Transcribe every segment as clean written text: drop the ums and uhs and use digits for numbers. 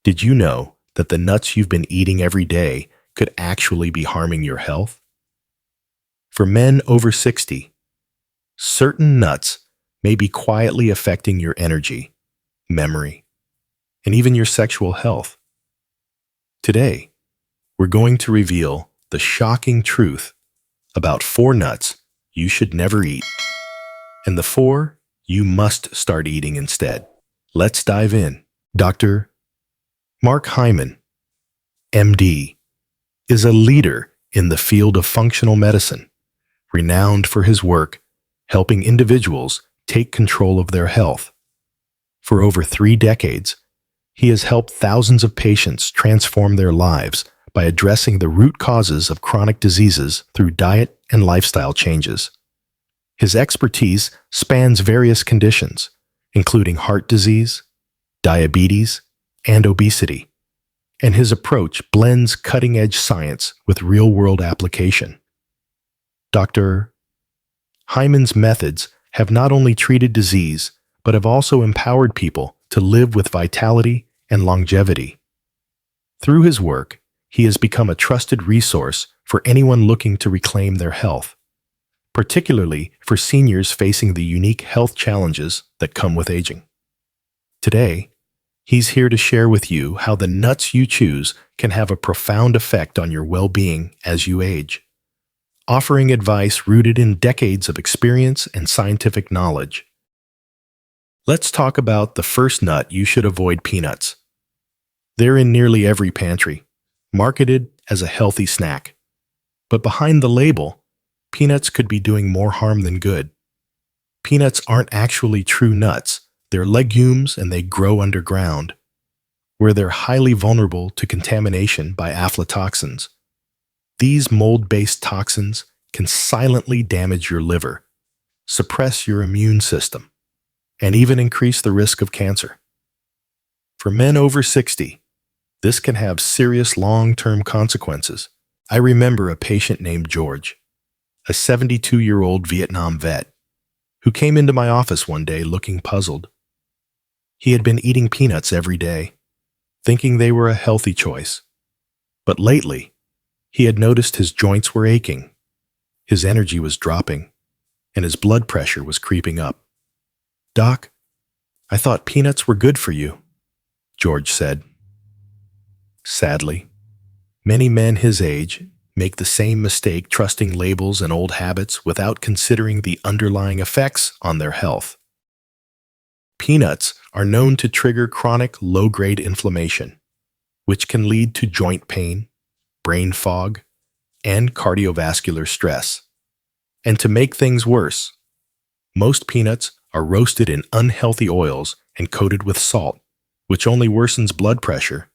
Did you know that the nuts you've been eating every day could actually be harming your health? For men over 60, certain nuts may be quietly affecting your energy, memory, and even your sexual health. Today, we're going to reveal the shocking truth about 4 nuts you should never eat and the 4 you must start eating instead. Let's dive in. Dr. Mark Hyman, MD, is a leader in the field of functional medicine, renowned for his work helping individuals take control of their health. For over 3 decades, he has helped thousands of patients transform their lives by addressing the root causes of chronic diseases through diet and lifestyle changes. His expertise spans various conditions, including heart disease, diabetes, and obesity, and his approach blends cutting-edge science with real-world application. Dr. Hyman's methods have not only treated disease, but have also empowered people to live with vitality and longevity. Through his work, he has become a trusted resource for anyone looking to reclaim their health, particularly for seniors facing the unique health challenges that come with aging. Today, he's here to share with you how the nuts you choose can have a profound effect on your well-being as you age, offering advice rooted in decades of experience and scientific knowledge. Let's talk about the first nut you should avoid: peanuts. They're in nearly every pantry, marketed as a healthy snack. But behind the label, peanuts could be doing more harm than good. Peanuts aren't actually true nuts. They're legumes and they grow underground, where they're highly vulnerable to contamination by aflatoxins. These mold-based toxins can silently damage your liver, suppress your immune system, and even increase the risk of cancer. For men over 60, this can have serious long-term consequences. I remember a patient named George, a 72-year-old Vietnam vet, who came into my office one day looking puzzled. He had been eating peanuts every day, thinking they were a healthy choice. But lately, he had noticed his joints were aching, his energy was dropping, and his blood pressure was creeping up. "Doc, I thought peanuts were good for you," George said. Sadly, many men his age make the same mistake, trusting labels and old habits without considering the underlying effects on their health. Peanuts are known to trigger chronic low-grade inflammation, which can lead to joint pain, brain fog, and cardiovascular stress. And to make things worse, most peanuts are roasted in unhealthy oils and coated with salt, which only worsens blood pressure.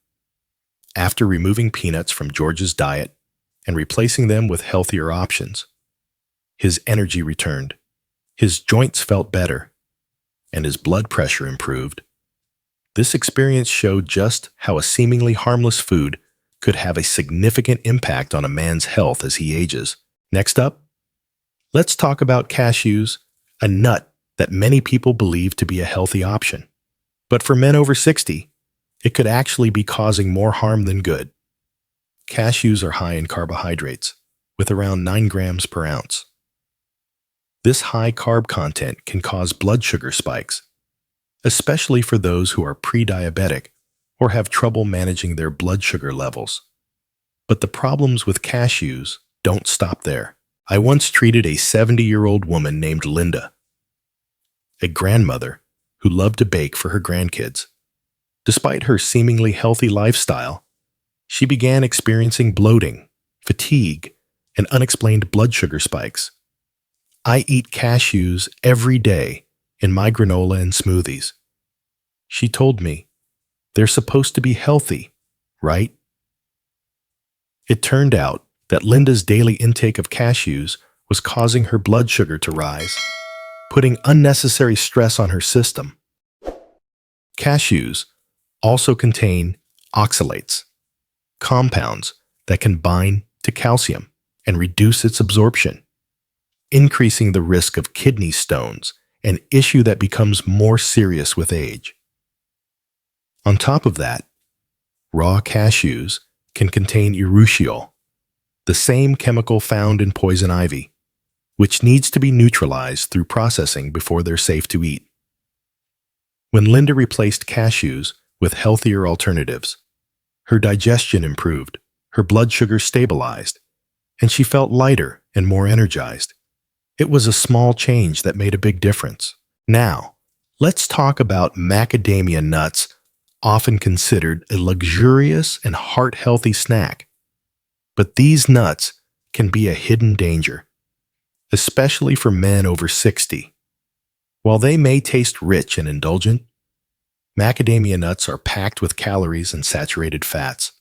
After removing peanuts from George's diet and replacing them with healthier options, his energy returned, his joints felt better, and his blood pressure improved. This experience showed just how a seemingly harmless food could have a significant impact on a man's health as he ages. Next up, let's talk about cashews, a nut that many people believe to be a healthy option. But for men over 60, it could actually be causing more harm than good. Cashews are high in carbohydrates, with around 9 grams per ounce. This high carb content can cause blood sugar spikes, especially for those who are pre-diabetic or have trouble managing their blood sugar levels. But the problems with cashews don't stop there. I once treated a 70-year-old woman named Linda, a grandmother who loved to bake for her grandkids. Despite her seemingly healthy lifestyle, she began experiencing bloating, fatigue, and unexplained blood sugar spikes. "I eat cashews every day in my granola and smoothies," she told me. "They're supposed to be healthy, right?" It turned out that Linda's daily intake of cashews was causing her blood sugar to rise, putting unnecessary stress on her system. Cashews also contain oxalates, compounds that can bind to calcium and reduce its absorption, increasing the risk of kidney stones, an issue that becomes more serious with age. On top of that, raw cashews can contain urushiol, the same chemical found in poison ivy, which needs to be neutralized through processing before they're safe to eat. When Linda replaced cashews with healthier alternatives, her digestion improved, her blood sugar stabilized, and she felt lighter and more energized. It was a small change that made a big difference. Now, let's talk about macadamia nuts, often considered a luxurious and heart-healthy snack. But these nuts can be a hidden danger, especially for men over 60. While they may taste rich and indulgent, macadamia nuts are packed with calories and saturated fats.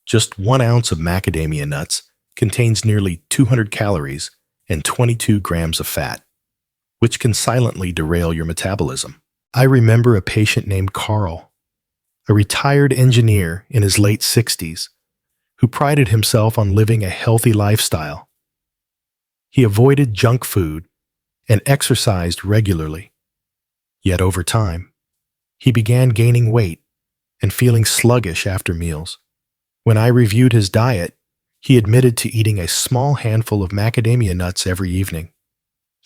Just 1 ounce of macadamia nuts contains nearly 200 calories and 22 grams of fat, which can silently derail your metabolism. I remember a patient named Carl, a retired engineer in his late 60s, who prided himself on living a healthy lifestyle. He avoided junk food and exercised regularly. Yet over time, he began gaining weight and feeling sluggish after meals. When I reviewed his diet, he admitted to eating a small handful of macadamia nuts every evening,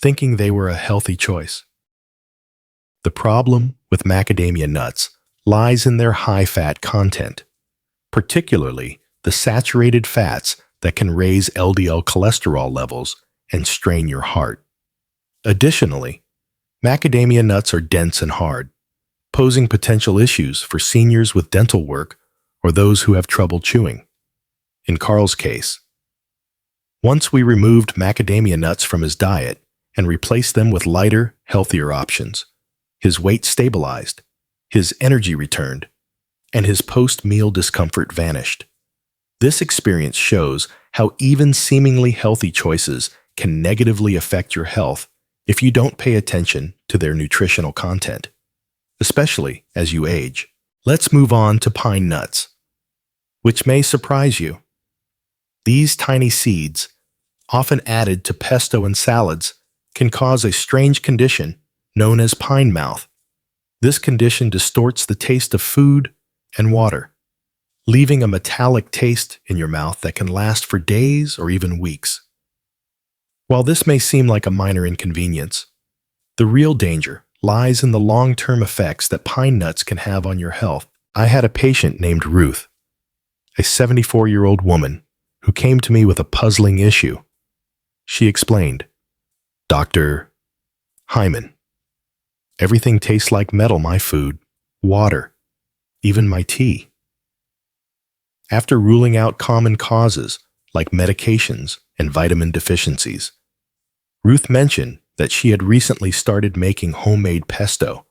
thinking they were a healthy choice. The problem with macadamia nuts lies in their high-fat content, particularly the saturated fats that can raise LDL cholesterol levels and strain your heart. Additionally, macadamia nuts are dense and hard, posing potential issues for seniors with dental work or those who have trouble chewing. In Carl's case, once we removed macadamia nuts from his diet and replaced them with lighter, healthier options, his weight stabilized, his energy returned, and his post-meal discomfort vanished. This experience shows how even seemingly healthy choices can negatively affect your health if you don't pay attention to their nutritional content, especially as you age. Let's move on to pine nuts, which may surprise you. These tiny seeds, often added to pesto and salads, can cause a strange condition known as pine mouth. This condition distorts the taste of food and water, leaving a metallic taste in your mouth that can last for days or even weeks. While this may seem like a minor inconvenience, the real danger lies in the long-term effects that pine nuts can have on your health. I had a patient named Ruth, a 74-year-old woman, who came to me with a puzzling issue. She explained, "Dr. Hyman, everything tastes like metal, my food, water, even my tea." After ruling out common causes like medications and vitamin deficiencies, Ruth mentioned that she had recently started making homemade pesto,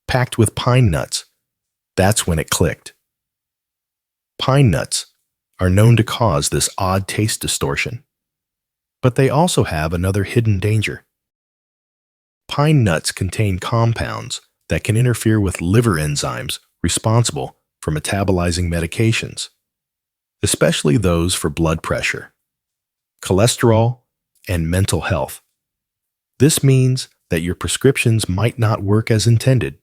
packed with pine nuts. That's when it clicked. Pine nuts are known to cause this odd taste distortion, but they also have another hidden danger. Pine nuts contain compounds that can interfere with liver enzymes responsible for metabolizing medications, especially those for blood pressure, cholesterol, and mental health. This means that your prescriptions might not work as intended,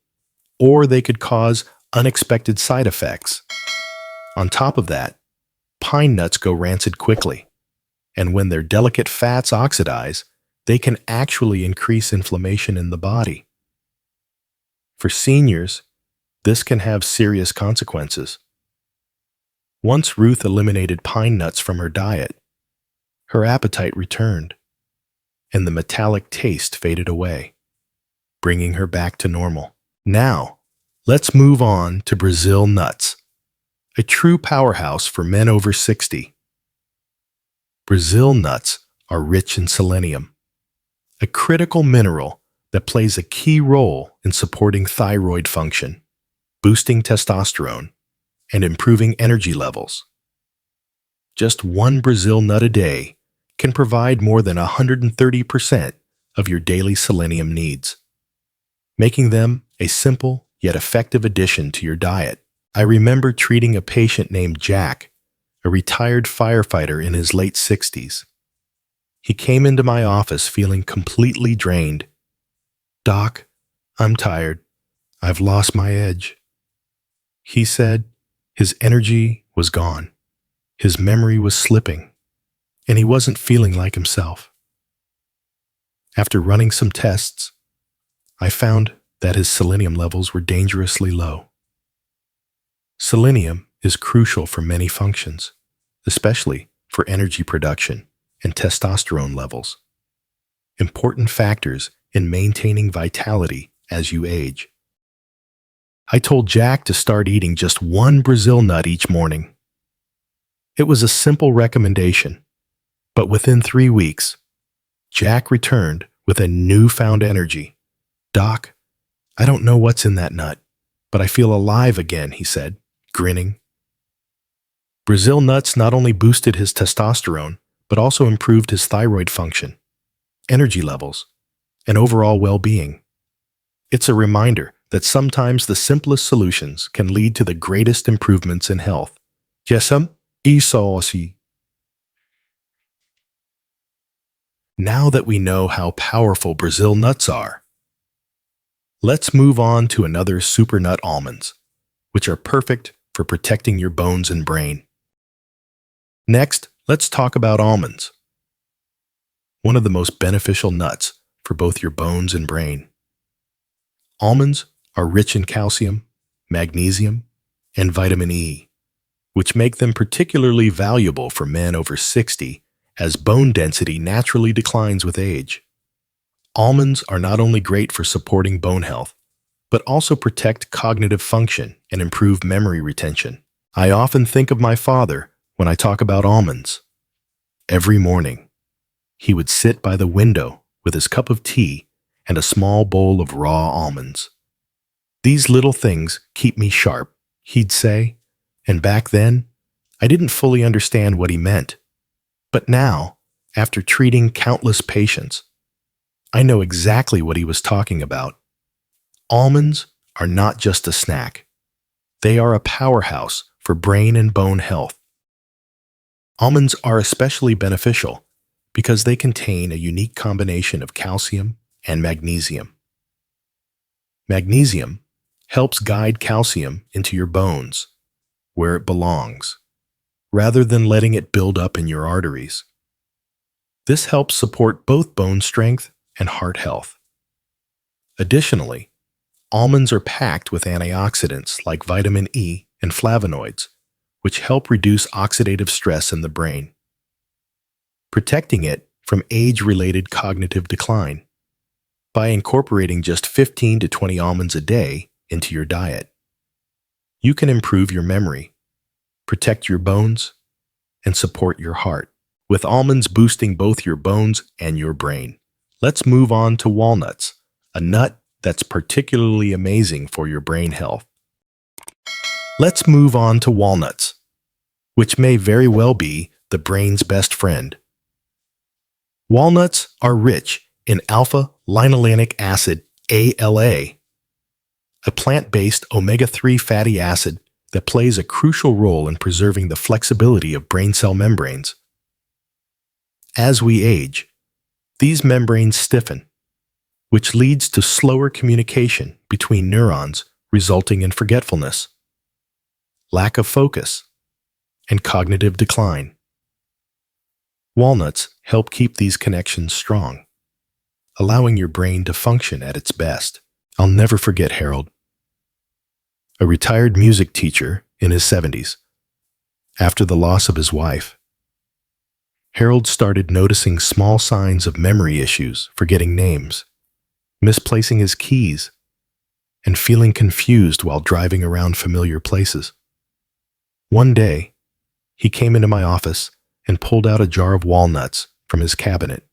or they could cause unexpected side effects. On top of that, pine nuts go rancid quickly, and when their delicate fats oxidize, they can actually increase inflammation in the body. For seniors, this can have serious consequences. Once Ruth eliminated pine nuts from her diet, her appetite returned, and the metallic taste faded away, bringing her back to normal. Now, let's move on to Brazil nuts, a true powerhouse for men over 60. Brazil nuts are rich in selenium, a critical mineral that plays a key role in supporting thyroid function, boosting testosterone, and improving energy levels. Just 1 Brazil nut a day can provide more than 130% of your daily selenium needs, making them a simple yet effective addition to your diet. I remember treating a patient named Jack, a retired firefighter in his late 60s. He came into my office feeling completely drained. "Doc, I'm tired. I've lost my edge," he said, His energy was gone, his memory was slipping, and he wasn't feeling like himself. After running some tests, I found that his selenium levels were dangerously low. Selenium is crucial for many functions, especially for energy production and testosterone levels, important factors in maintaining vitality as you age. I told Jack to start eating just one Brazil nut each morning. It was a simple recommendation, but within 3 weeks, Jack returned with a newfound energy. "Doc, I don't know what's in that nut, but I feel alive again," he said, grinning. Brazil nuts not only boosted his testosterone, but also improved his thyroid function, energy levels, and overall well-being. It's a reminder that sometimes the simplest solutions can lead to the greatest improvements in health. Yesam, isosi. Now that we know how powerful Brazil nuts are, let's move on to another super nut, almonds, which are perfect for protecting your bones and brain. Next, let's talk about almonds, one of the most beneficial nuts for both your bones and brain. Almonds are rich in calcium, magnesium, and vitamin E, which make them particularly valuable for men over 60 as bone density naturally declines with age. Almonds are not only great for supporting bone health, but also protect cognitive function and improve memory retention. I often think of my father when I talk about almonds. Every morning, he would sit by the window with his cup of tea and a small bowl of raw almonds. "These little things keep me sharp," he'd say, and back then, I didn't fully understand what he meant. But now, after treating countless patients, I know exactly what he was talking about. Almonds are not just a snack. They are a powerhouse for brain and bone health. Almonds are especially beneficial because they contain a unique combination of calcium and magnesium. Magnesium helps guide calcium into your bones, where it belongs, rather than letting it build up in your arteries. This helps support both bone strength and heart health. Additionally, almonds are packed with antioxidants like vitamin E and flavonoids, which help reduce oxidative stress in the brain, protecting it from age-related cognitive decline. By incorporating just 15 to 20 almonds a day into your diet, you can improve your memory, protect your bones, and support your heart, with almonds boosting both your bones and your brain. Let's move on to walnuts, a nut that's particularly amazing for your brain health. Let's move on to walnuts, which may very well be the brain's best friend. Walnuts are rich in alpha-linolenic acid, ALA, a plant-based omega-3 fatty acid that plays a crucial role in preserving the flexibility of brain cell membranes. As we age, these membranes stiffen, which leads to slower communication between neurons, resulting in forgetfulness, lack of focus, and cognitive decline. Walnuts help keep these connections strong, allowing your brain to function at its best. I'll never forget Harold, a retired music teacher in his 70s. After the loss of his wife, Harold started noticing small signs of memory issues, forgetting names, misplacing his keys, and feeling confused while driving around familiar places. One day, he came into my office and pulled out a jar of walnuts from his cabinet.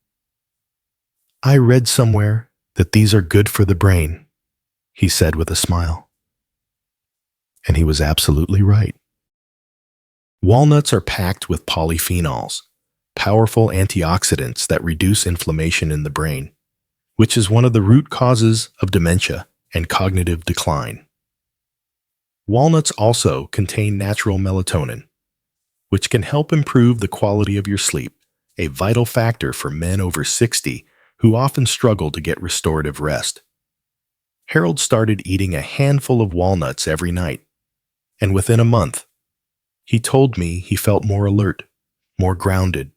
"I read somewhere that these are good for the brain," he said with a smile. And he was absolutely right. Walnuts are packed with polyphenols, powerful antioxidants that reduce inflammation in the brain, which is one of the root causes of dementia and cognitive decline. Walnuts also contain natural melatonin, which can help improve the quality of your sleep, a vital factor for men over 60 who often struggle to get restorative rest. Harold started eating a handful of walnuts every night, and within a month, He told me he felt more alert, more grounded,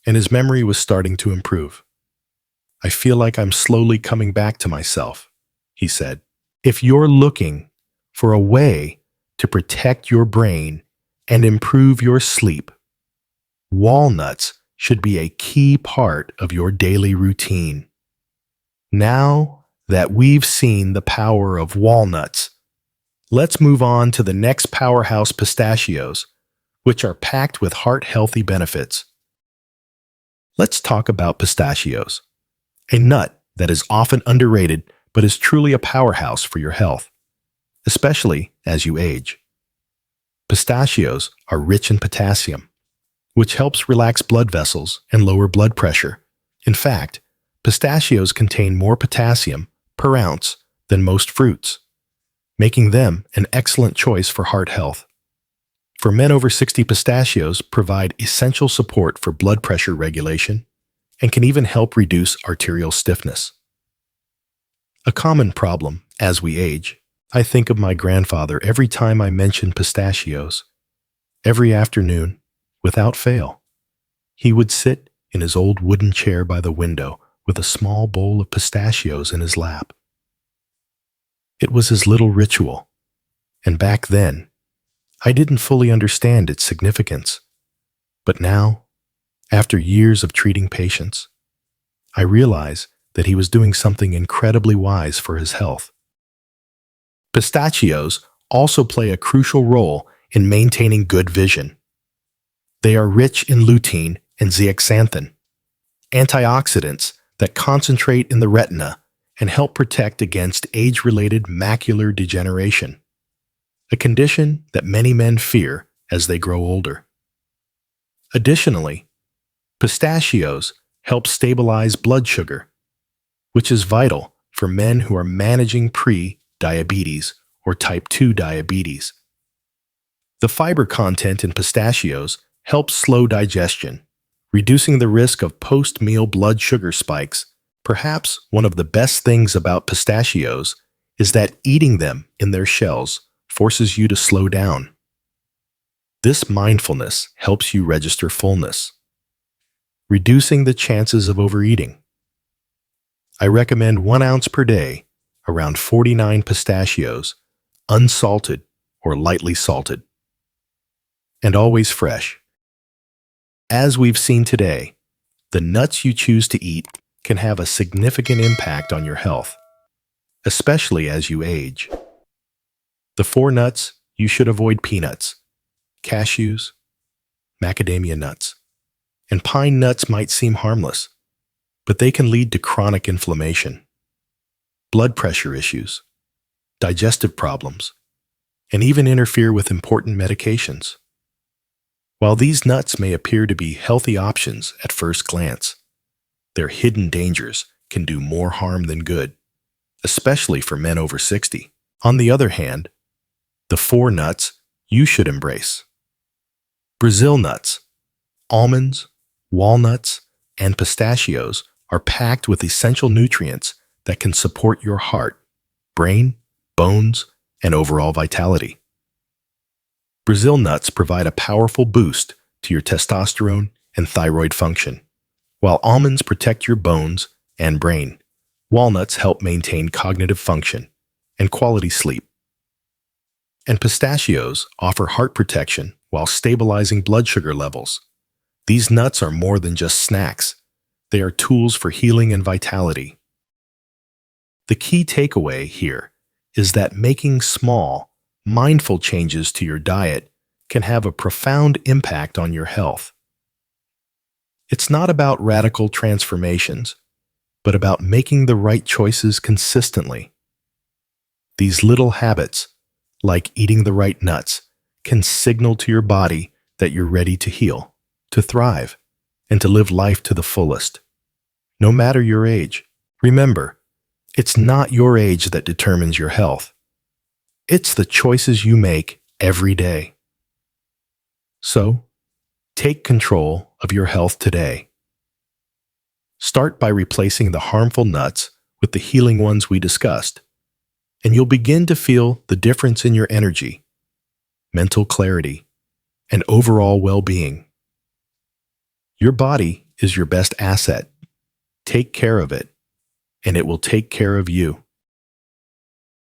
and his memory was starting to improve. "I feel like I'm slowly coming back to myself," he said. If you're looking for a way to protect your brain and improve your sleep, walnuts should be a key part of your daily routine. Now that we've seen the power of walnuts, let's move on to the next powerhouse, pistachios, which are packed with heart-healthy benefits. Let's talk about pistachios, a nut that is often underrated but is truly a powerhouse for your health, especially as you age. Pistachios are rich in potassium, which helps relax blood vessels and lower blood pressure. In fact, pistachios contain more potassium per ounce than most fruits, making them an excellent choice for heart health. For men over 60, pistachios provide essential support for blood pressure regulation and can even help reduce arterial stiffness. A common problem as we age, I think of my grandfather every time I mention pistachios. Every afternoon, without fail, he would sit in his old wooden chair by the window with a small bowl of pistachios in his lap. It was his little ritual, and back then, I didn't fully understand its significance. But now, after years of treating patients, I realize that he was doing something incredibly wise for his health. Pistachios also play a crucial role in maintaining good vision. They are rich in lutein and zeaxanthin, antioxidants that concentrate in the retina and help protect against age-related macular degeneration, a condition that many men fear as they grow older. Additionally, pistachios help stabilize blood sugar, which is vital for men who are managing pre-diabetes or type 2 diabetes. The fiber content in pistachios helps slow digestion, reducing the risk of post-meal blood sugar spikes. Perhaps one of the best things about pistachios is that eating them in their shells forces you to slow down. This mindfulness helps you register fullness, reducing the chances of overeating. I recommend 1 ounce per day, around 49 pistachios, unsalted or lightly salted, and always fresh. As we've seen today, the nuts you choose to eat can have a significant impact on your health, especially as you age. The 4 nuts you should avoid: peanuts, cashews, macadamia nuts, and pine nuts might seem harmless, but they can lead to chronic inflammation, blood pressure issues, digestive problems, and even interfere with important medications. While these nuts may appear to be healthy options at first glance, their hidden dangers can do more harm than good, especially for men over 60. On the other hand, the 4 nuts you should embrace: Brazil nuts, almonds, walnuts, and pistachios are packed with essential nutrients that can support your heart, brain, bones, and overall vitality. Brazil nuts provide a powerful boost to your testosterone and thyroid function, while almonds protect your bones and brain. Walnuts help maintain cognitive function and quality sleep. And pistachios offer heart protection while stabilizing blood sugar levels. These nuts are more than just snacks. They are tools for healing and vitality. The key takeaway here is that making small, mindful changes to your diet can have a profound impact on your health. It's not about radical transformations, but about making the right choices consistently. These little habits, like eating the right nuts, can signal to your body that you're ready to heal, to thrive, and to live life to the fullest. No matter your age, remember, it's not your age that determines your health. It's the choices you make every day. So, take control of your health today. Start by replacing the harmful nuts with the healing ones we discussed, and you'll begin to feel the difference in your energy, mental clarity, and overall well-being. Your body is your best asset. Take care of it, and it will take care of you.